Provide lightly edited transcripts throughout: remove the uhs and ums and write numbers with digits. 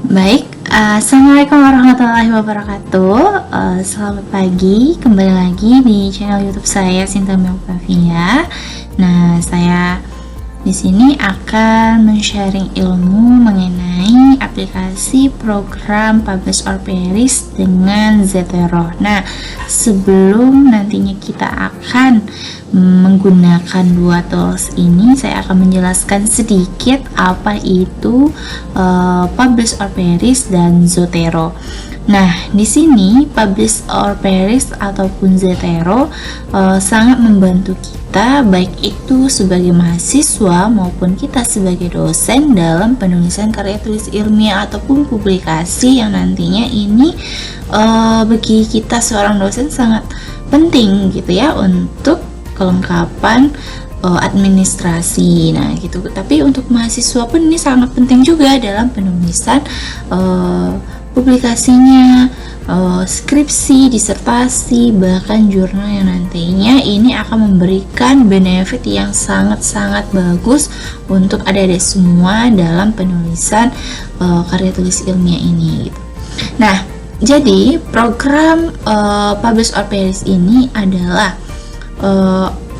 Baik, Assalamualaikum warahmatullahi wabarakatuh. Selamat pagi, kembali lagi di channel YouTube saya Sinta Melpavia. Nah, saya di sini akan men-sharing ilmu mengenai aplikasi program Publish or Perish dengan Zotero. Nah, sebelum nantinya kita akan menggunakan dua tools ini, saya akan menjelaskan sedikit apa itu Publish or Perish dan Zotero. Nah, di sini Publish or Perish ataupun Zotero sangat membantu kita, baik itu sebagai mahasiswa maupun kita sebagai dosen dalam penulisan karya tulis ilmiah ataupun publikasi yang nantinya ini bagi kita seorang dosen sangat penting gitu ya untuk kelengkapan administrasi. Nah, gitu. Tapi untuk mahasiswa pun ini sangat penting juga dalam penulisan publikasinya, skripsi, disertasi, bahkan jurnal yang nantinya ini akan memberikan benefit yang sangat-sangat bagus untuk adik-adik semua dalam penulisan karya tulis ilmiah ini gitu. Nah, jadi program Publish or Perish ini adalah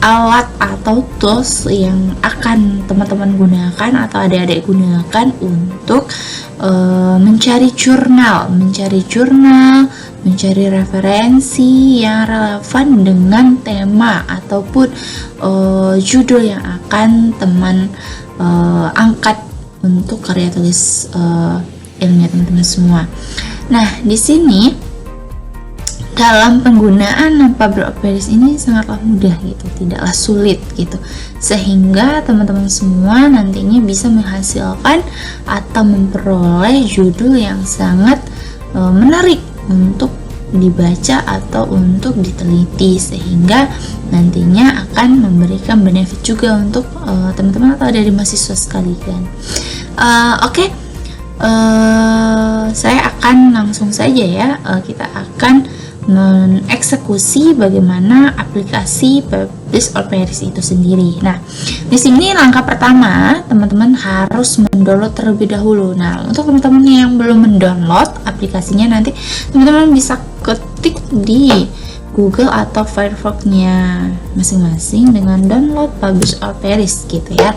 alat atau tools yang akan teman-teman gunakan atau adik-adik gunakan untuk mencari jurnal, mencari referensi yang relevan dengan tema ataupun judul yang akan teman angkat untuk karya tulis ilmiah teman-teman semua. Nah, di sini dalam penggunaan Publish or Perish ini sangatlah mudah gitu, tidaklah sulit gitu, sehingga teman-teman semua nantinya bisa menghasilkan atau memperoleh judul yang sangat menarik untuk dibaca atau untuk diteliti, sehingga nantinya akan memberikan benefit juga untuk teman-teman atau dari mahasiswa sekalian. Oke. Saya akan langsung saja ya, kita akan mengeksekusi bagaimana aplikasi Publish or Perish itu sendiri. Nah, di sini langkah pertama teman-teman harus mendownload terlebih dahulu. Nah, untuk teman-teman yang belum mendownload aplikasinya, nanti teman-teman bisa ketik di Google atau Firefox-nya masing-masing dengan download Publish or Perish gitu ya.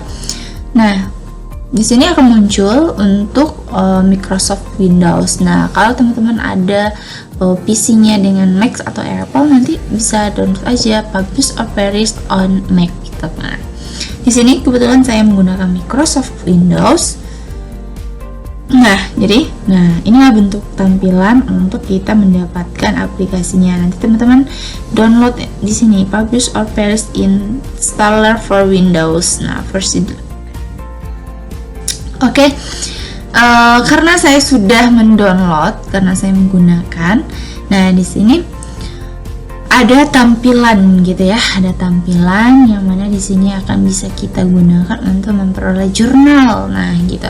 Nah, di sini akan muncul untuk Microsoft Windows. Nah, kalau teman-teman ada PC-nya dengan Mac atau Apple, nanti bisa download aja Publish or Perish on Mac gitu. Nah, di sini kebetulan saya menggunakan Microsoft Windows. Nah, inilah bentuk tampilan untuk kita mendapatkan aplikasinya. Nanti teman-teman download di sini Publish or Perish Installer for Windows. Nah, versi Oke. Karena saya sudah mendownload, karena saya menggunakan. Nah, di sini ada tampilan gitu ya, ada tampilan yang mana di sini akan bisa kita gunakan untuk memperoleh jurnal. Nah, gitu.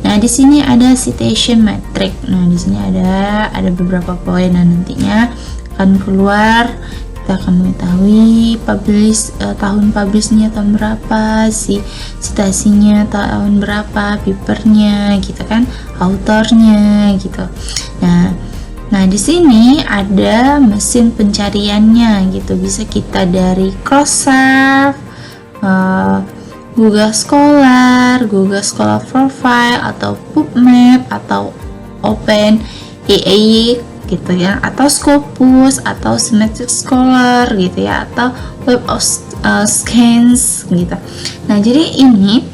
Nah, di sini ada citation metric. Nah, di sini ada beberapa poin. Nah, nantinya akan keluar, kita akan mengetahui tahun publishnya tahun berapa, citasinya tahun berapa, papernya gitu kan, autornya gitu. Nah, di sini ada mesin pencariannya gitu, bisa kita dari Crossref, Google Scholar, Google Scholar Profile, atau PubMed, atau OpenAI gitu ya, atau Scopus, atau Semantic Scholar gitu ya, atau Web of Scans gitu. Nah, jadi ini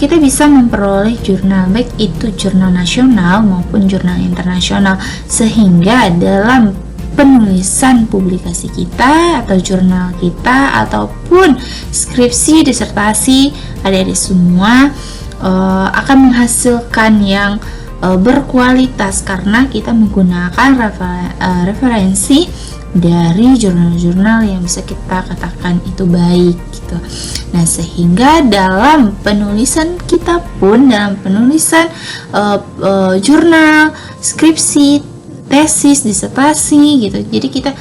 kita bisa memperoleh jurnal, baik itu jurnal nasional maupun jurnal internasional, sehingga dalam penulisan publikasi kita atau jurnal kita ataupun skripsi, disertasi, adik-adik semua akan menghasilkan yang berkualitas karena kita menggunakan referensi dari jurnal-jurnal yang bisa kita katakan itu baik gitu. Nah, sehingga dalam penulisan kita pun, dalam penulisan jurnal, skripsi, tesis, disertasi gitu, jadi kita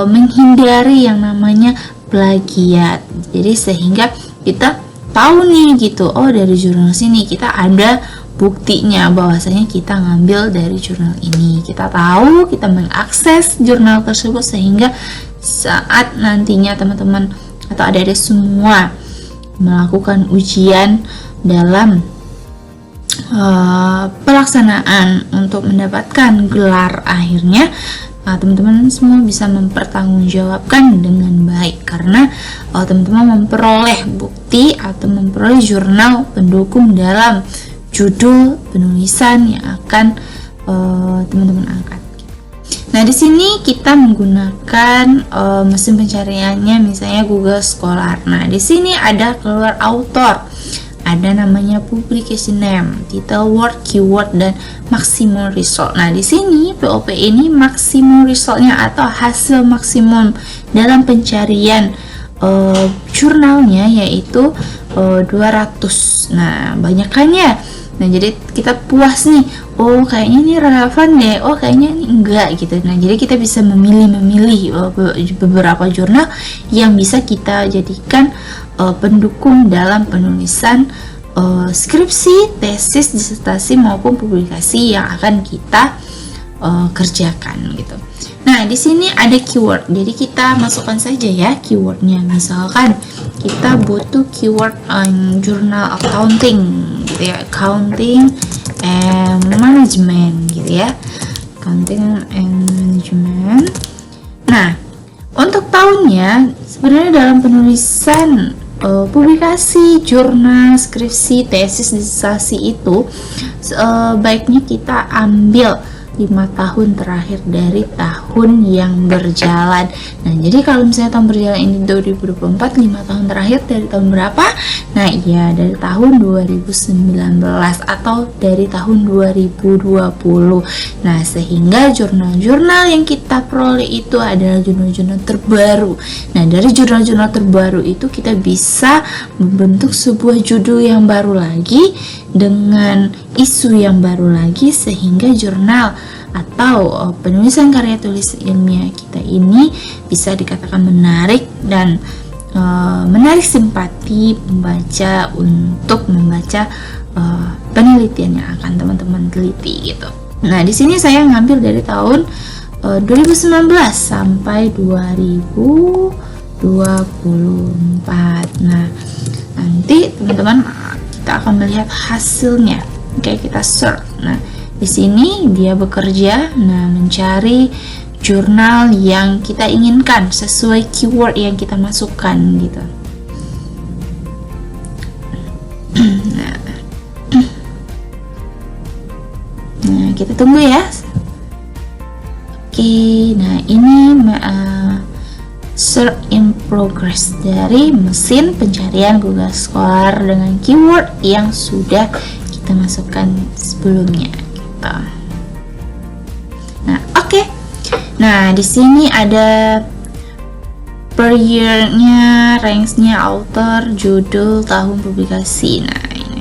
menghindari yang namanya plagiat. Jadi sehingga kita tahu nih gitu, oh dari jurnal sini kita ada buktinya bahwasanya kita ngambil dari jurnal ini. Kita tahu, kita mengakses jurnal tersebut sehingga saat nantinya teman-teman atau adik-adik semua melakukan ujian dalam pelaksanaan untuk mendapatkan gelar akhirnya, teman-teman semua bisa mempertanggungjawabkan dengan baik karena teman-teman memperoleh bukti atau memperoleh jurnal pendukung dalam judul penulisan yang akan teman-teman angkat. Nah, di sini kita menggunakan mesin pencariannya misalnya Google Scholar. Nah, di sini ada keluar author, ada namanya publication name, title, word, keyword, dan maximum result. Nah, di sini POP ini maximum resultnya atau hasil maksimum dalam pencarian jurnalnya yaitu 200. Nah, banyakannya. Nah, jadi kita puas nih. Oh, kayaknya ini relevan deh. Oh, kayaknya ini enggak gitu. Nah, jadi kita bisa memilih beberapa jurnal yang bisa kita jadikan pendukung dalam penulisan skripsi, tesis, disertasi maupun publikasi yang akan kita kerjakan gitu. Nah, di sini ada keyword. Jadi kita masukkan saja ya keywordnya. Misalkan kita butuh keyword jurnal accounting gitu ya, accounting and management gitu ya, accounting and management. Nah, untuk tahunnya sebenarnya dalam penulisan publikasi, jurnal, skripsi, tesis, disertasi itu baiknya kita ambil 5 tahun terakhir dari tahun yang berjalan. Nah, jadi kalau misalnya tahun berjalan ini 2024, 5 tahun terakhir dari tahun berapa? Nah, iya dari tahun 2019 atau dari tahun 2020. Nah, sehingga jurnal-jurnal yang kita peroleh itu adalah jurnal-jurnal terbaru. Nah, dari jurnal-jurnal terbaru itu kita bisa membentuk sebuah judul yang baru lagi dengan isu yang baru lagi sehingga jurnal atau penulisan karya tulis ilmiah kita ini bisa dikatakan menarik dan menarik simpati pembaca untuk membaca penelitian yang akan teman-teman teliti gitu. Nah, di sini saya ngambil dari tahun 2019 sampai 2024. Nah, nanti teman-teman kita akan melihat hasilnya. Oke, kita search. Nah, di sini dia bekerja, mencari jurnal yang kita inginkan sesuai keyword yang kita masukkan gitu. Nah, kita tunggu ya. Oke, nah ini search in progress dari mesin pencarian Google Scholar dengan keyword yang sudah kita masukkan sebelumnya gitu. Nah, oke. Nah, di sini ada per year-nya, ranks-nya, author, judul, tahun publikasi. Nah, ini.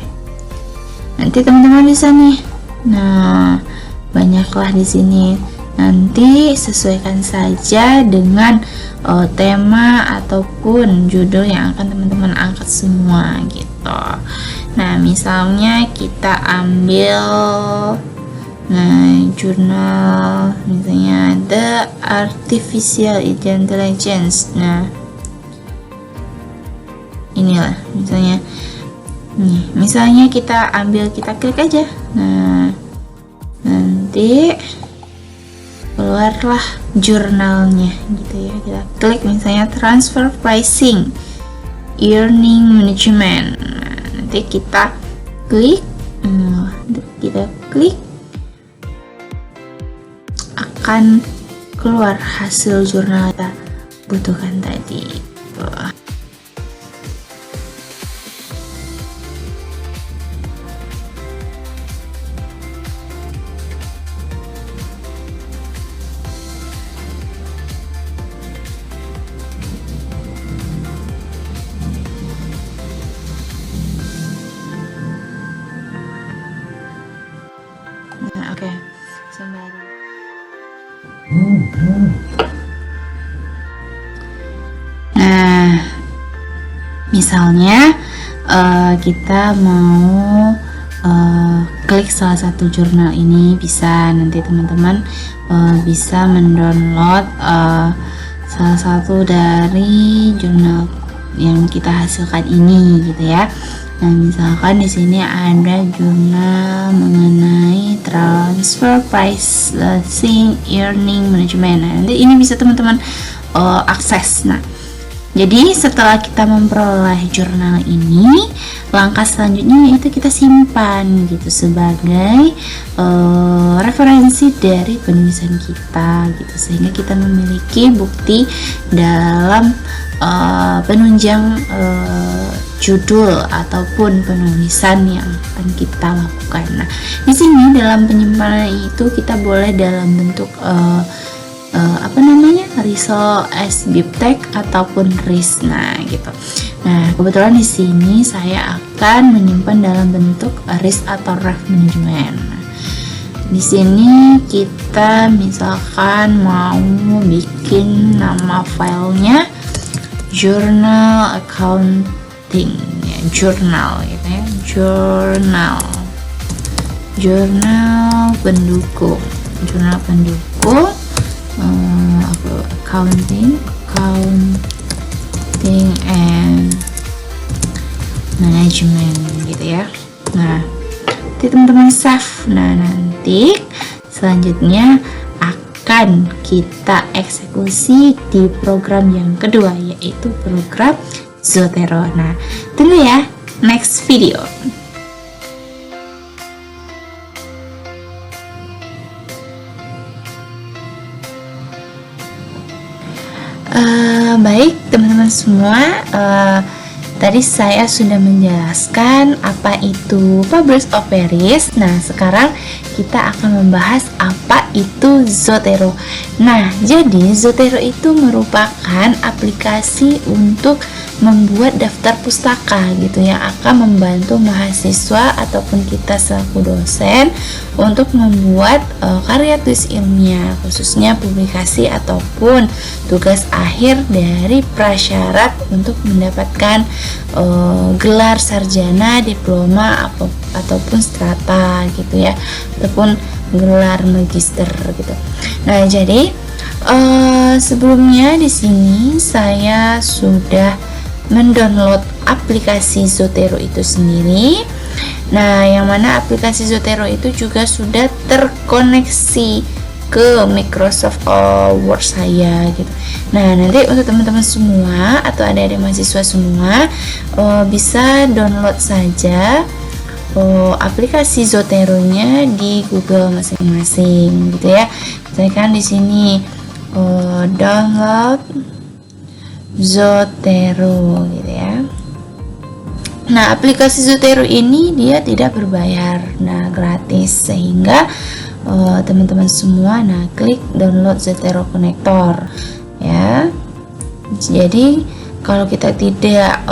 Nanti teman-teman bisa nih. Nah, banyaklah di sini. Nanti sesuaikan saja dengan tema ataupun judul yang akan teman-teman angkat semua gitu. Nah, misalnya kita ambil jurnal misalnya The Artificial Intelligence. Nah, inilah misalnya nih, misalnya kita ambil, kita klik aja. Nah, nanti keluarlah jurnalnya gitu ya. Kita klik misalnya transfer pricing, earning management. Nah, nanti kita klik, akan keluar hasil jurnal kita butuhkan tadi. Nah, oke. Sembari. Nah, misalnya kita mau klik salah satu jurnal ini, bisa nanti teman-teman bisa mendownload salah satu dari jurnal yang kita hasilkan ini gitu ya. Nah, misalkan di sini ada jurnal mengenai transfer pricing earning management. Nah, nanti ini bisa teman-teman akses. Nah, jadi setelah kita memperoleh jurnal ini, langkah selanjutnya yaitu kita simpan gitu sebagai referensi dari penulisan kita gitu, sehingga kita memiliki bukti dalam penunjang judul ataupun penulisan yang akan kita lakukan. Nah, di sini dalam penyimpanan itu kita boleh dalam bentuk result as bibtek ataupun RIS. Nah, gitu. Nah, kebetulan di sini saya akan menyimpan dalam bentuk RIS atau ref management. Nah, di sini kita misalkan mau bikin nama filenya journal accounting ya, jurnal gitu ya, jurnal pendukung accounting and management gitu ya. Nah, nanti teman-teman save. Nah, nanti selanjutnya akan kita eksekusi di program yang kedua, yaitu program Zotero. Nah, tunggu ya next video. Baik teman-teman semua, tadi saya sudah menjelaskan apa itu Publish Operis. Nah, sekarang kita akan membahas apa itu Zotero. Nah, jadi Zotero itu merupakan aplikasi untuk membuat daftar pustaka gitu, yang akan membantu mahasiswa ataupun kita selaku dosen untuk membuat karya tulis ilmiah, khususnya publikasi ataupun tugas akhir dari prasyarat untuk mendapatkan gelar sarjana, diploma ataupun strata gitu ya, ataupun gelar magister gitu. Nah, jadi sebelumnya di sini saya sudah mendownload aplikasi Zotero itu sendiri. Nah, yang mana aplikasi Zotero itu juga sudah terkoneksi ke Microsoft Word saya gitu. Nah, nanti untuk teman-teman semua atau adik-adik mahasiswa semua bisa download saja aplikasi Zotero-nya di Google masing-masing gitu ya. Misalkan di sini download Zotero gitu ya. Nah, aplikasi Zotero ini dia tidak berbayar, nah gratis, sehingga teman-teman semua klik download Zotero Connector ya. Jadi kalau kita tidak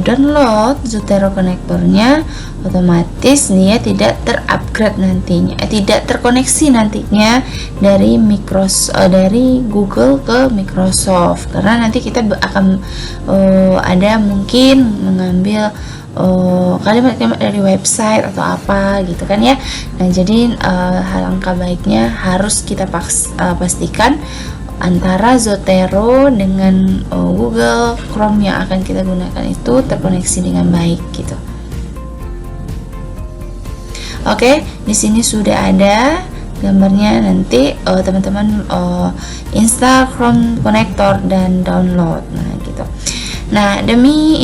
download Zotero Connectornya, otomatis dia tidak terupgrade nantinya, tidak terkoneksi nantinya dari dari Google ke Microsoft, karena nanti kita akan ada mungkin mengambil kalimat-kalimat dari website atau apa gitu kan ya. Nah, jadi alangkah baiknya harus kita pastikan antara Zotero dengan Google Chrome yang akan kita gunakan itu terkoneksi dengan baik gitu. Oke, di sini sudah ada gambarnya. Nanti teman-teman install Chrome Connector dan download. Nah, gitu. Nah, demi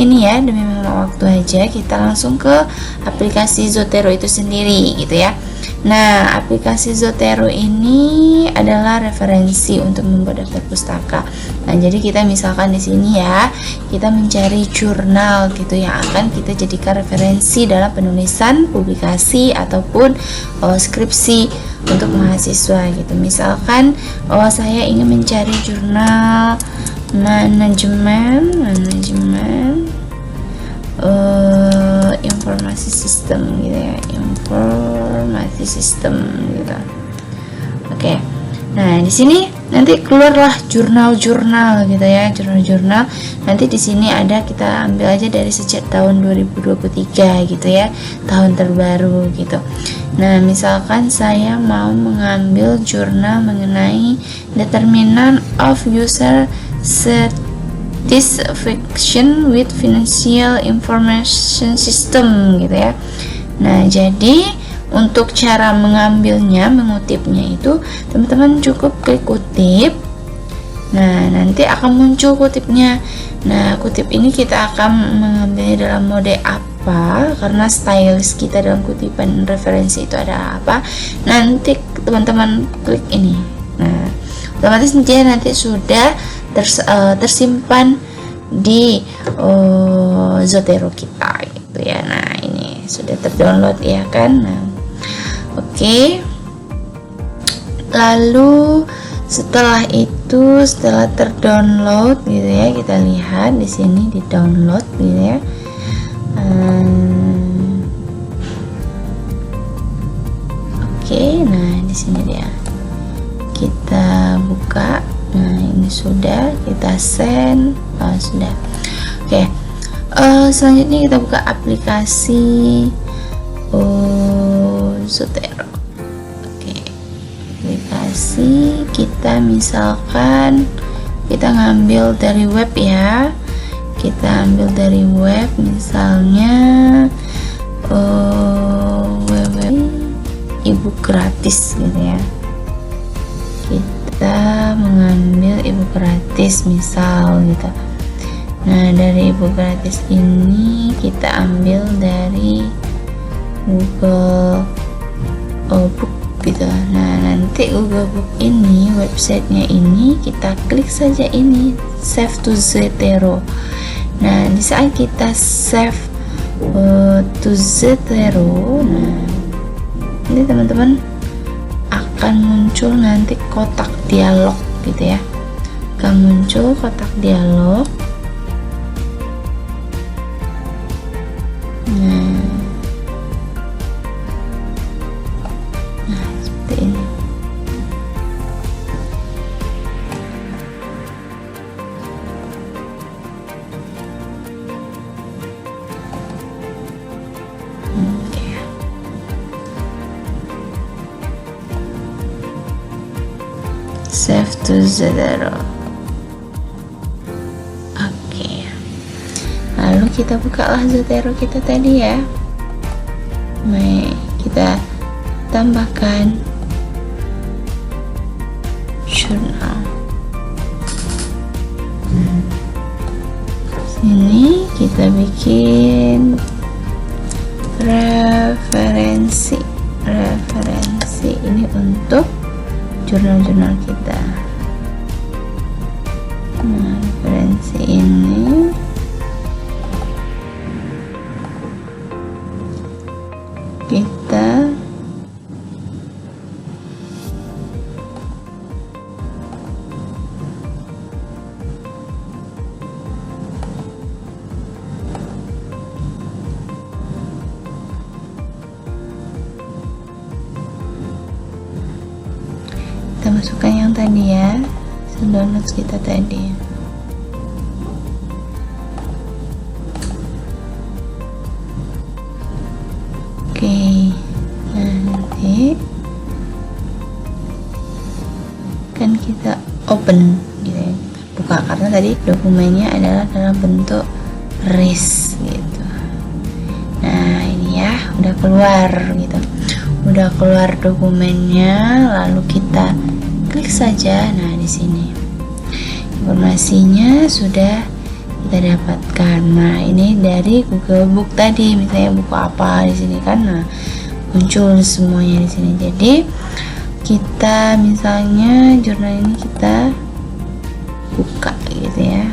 waktu aja kita langsung ke aplikasi Zotero itu sendiri gitu ya. Nah, aplikasi Zotero ini adalah referensi untuk membuat daftar pustaka. Nah, jadi kita misalkan di sini ya, kita mencari jurnal gitu yang akan kita jadikan referensi dalam penulisan publikasi ataupun skripsi untuk mahasiswa gitu. Misalkan saya ingin mencari jurnal manajemen informasi sistem gitu ya, informasi sistem gitu. Oke. Nah, di sini nanti keluarlah jurnal-jurnal gitu ya, jurnal-jurnal. Nanti di sini ada, kita ambil aja dari sejak tahun 2023 gitu ya, tahun terbaru gitu. Nah, misalkan saya mau mengambil jurnal mengenai determinant of user satisfaction with financial information system gitu ya. Nah, jadi untuk cara mengambilnya, mengutipnya itu teman-teman cukup klik kutip. Nah, nanti akan muncul kutipnya. Nah, kutip ini kita akan mengambilnya dalam mode apa, karena stylist kita dalam kutipan referensi itu ada apa. Nanti teman-teman klik ini. Nah, otomatis dia nanti sudah tersimpan di Zotero kita gitu ya. Nah, ini sudah terdownload ya kan. Nah, oke. Lalu setelah itu, setelah terdownload gitu ya, kita lihat di sini di download gitu ya. Oke, nah di sini dia. Kita buka. Nah, ini sudah kita send. Sudah. Oke. Selanjutnya kita buka aplikasi Zotero. Oke, aplikasi kita misalkan kita ngambil dari web ya, kita ambil dari web misalnya web ebook gratis gitu ya. Kita mengambil ebook gratis misal gitu. Nah, dari ebook gratis ini kita ambil dari Google Book gitu. Nah, nanti Google Book ini, websitenya ini, kita klik saja ini save to Zotero. Nah, di saat kita save to Zotero, nah ini teman-teman akan muncul nanti kotak dialog gitu ya, akan muncul kotak dialog. Seperti ini. Save to Zotero. Oke. Lalu kita bukalah Zotero kita tadi ya. Nah, kita tambahkan jurnal. Sini kita bikin referensi ini untuk jurnal-jurnal kita. Nah, referensi ini kita masukkan yang tadi ya, download kita tadi. Oke, nah nanti kan kita open gitu ya, buka, karena tadi dokumennya adalah dalam bentuk RIS gitu. Nah, ini ya udah keluar gitu, udah keluar dokumennya. Lalu kita klik saja. Nah, di sini informasinya sudah kita dapatkan. Nah, ini dari Google Book tadi, misalnya buku apa di sini kan, nah muncul semuanya di sini. Jadi kita misalnya jurnal ini kita buka gitu ya.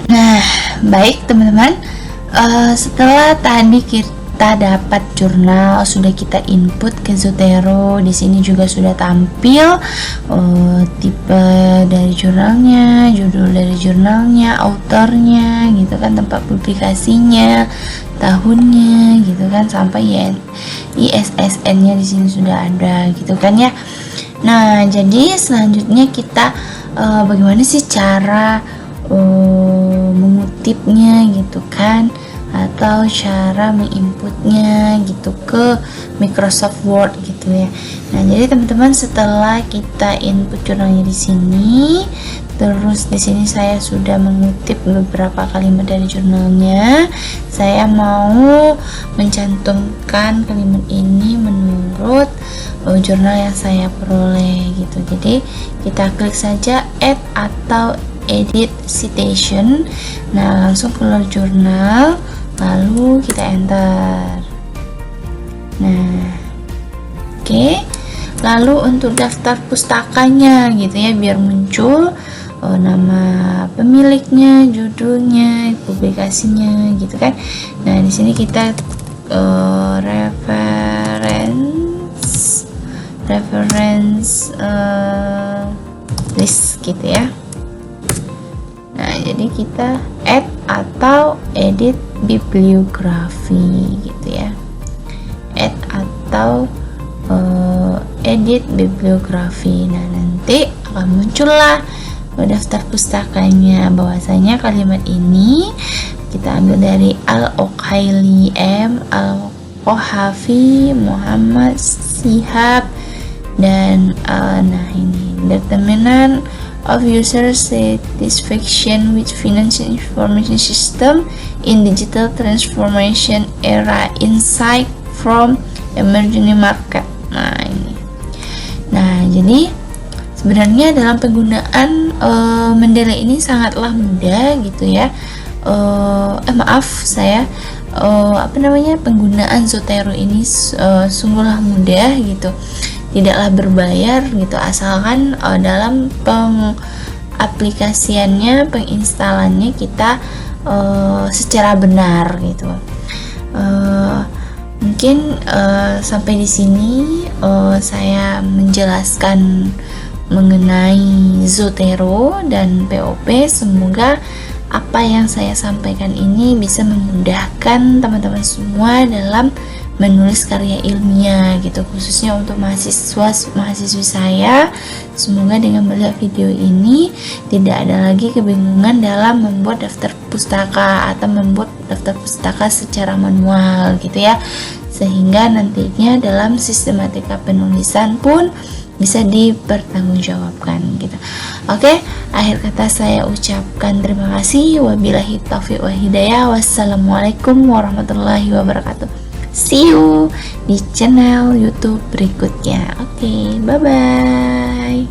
Nah, baik teman-teman, setelah tadi kita dapat jurnal, sudah kita input ke Zotero. Di sini juga sudah tampil tipe dari jurnalnya, judul dari jurnalnya, autornya gitu kan, tempat publikasinya, tahunnya gitu kan, sampai ISSN-nya di sini sudah ada gitu kan ya. Nah, jadi selanjutnya kita bagaimana sih cara mengutipnya gitu kan, atau cara menginputnya gitu ke Microsoft Word gitu ya. Nah, jadi teman-teman, setelah kita input jurnalnya di sini, terus di sini saya sudah mengutip beberapa kalimat dari jurnalnya. Saya mau mencantumkan kalimat ini menurut jurnal yang saya peroleh gitu. Jadi kita klik saja add atau edit citation. Nah, langsung keluar jurnal, lalu kita enter. Nah, oke. Lalu untuk daftar pustakanya gitu ya, biar muncul nama pemiliknya, judulnya, publikasinya gitu kan. Nah, di sini kita reference list gitu ya. Nah, jadi kita add atau edit bibliografi gitu ya. Add atau edit bibliografi. Nah, nanti akan muncullah daftar pustakanya. Bahwasanya kalimat ini kita ambil dari Al-Oqaili M, Al-Qohafi, Muhammad Sihab, dan nah ini determinant of user satisfaction with financial information system in digital transformation era, insight from emerging market. Nah, ini. Nah, jadi sebenarnya dalam penggunaan Mendeley ini sangatlah mudah gitu ya. Penggunaan Zotero ini sungguhlah mudah gitu. Tidaklah berbayar gitu, asalkan dalam pengaplikasiannya, penginstalannya kita secara benar gitu. Mungkin sampai di sini saya menjelaskan mengenai Zotero dan POP. Semoga apa yang saya sampaikan ini bisa memudahkan teman-teman semua dalam menulis karya ilmiah gitu, khususnya untuk mahasiswi saya. Semoga dengan melihat video ini tidak ada lagi kebingungan dalam membuat daftar pustaka atau membuat daftar pustaka secara manual gitu ya, sehingga nantinya dalam sistematika penulisan pun bisa dipertanggungjawabkan gitu. Oke, akhir kata saya ucapkan terima kasih. Wabillahi taufiq wa hidayah. Wassalamualaikum warahmatullahi wabarakatuh. See you di channel YouTube berikutnya. Oke, bye bye.